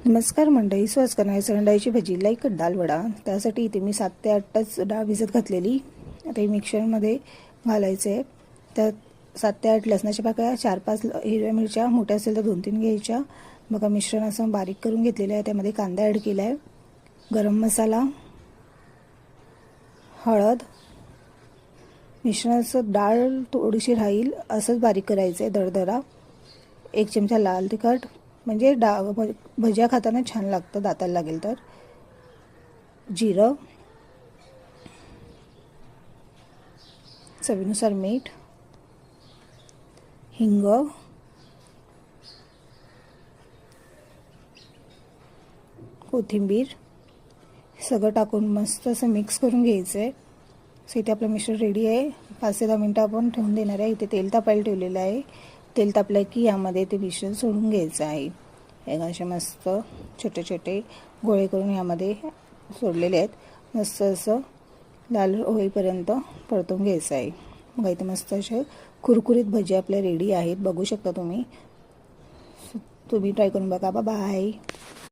नमस्कार मंडळी, स्वस्त करण्याची अंड्याची भजी लाईक डाळ वडा. त्यासाठी इथे मी 7 ते 8च डाळ भिजत घातलेली. आता हे मिक्सरमध्ये घालायचं आहे. त्यात 7 ते 8 लसणाच्या पाकळ्या, 4-5 हिरव्या मिरच्या, मोठ्या असेल तर 2-3 घ्यायच्या. बघा मिश्रण असं बारीक करून घेतलेलं आहे. त्यामध्ये कांदा ॲड केला आहे, गरम मसाला, हळद. मिश्रणाचं डाळ थोडीशी राहील असंच बारीक करायचं आहे, दरदरा. 1 चमचा लाल तिखट, म्हणजे भज्या खाताना छान लागतं, दाताला लागेल तर. जिरं, चवीनुसार मीठ, हिंग, कोथिंबीर सगळं टाकून मस्त असं मिक्स करून घ्यायचं आहे. सो इथे आपलं मिश्रण रेडी आहे. 5 ते 10 मिनटं आपण ठेवून देणार आहे. इथे तेल तापायला ठेवलेलं आहे. तेल तापलं की यामध्ये ते मिश्रण सोडून घ्यायचं आहे. हे असे मस्त छोटे छोटे गोळे करून यामध्ये सोडलेले आहेत. मस्त असं लाल होईपर्यंत परतून घ्यायचं आहे. मग इथे मस्त असे कुरकुरीत भजी आपल्या रेडी आहेत, बघू शकता तुम्ही. तुम्ही ट्राय करून बघा. बाय.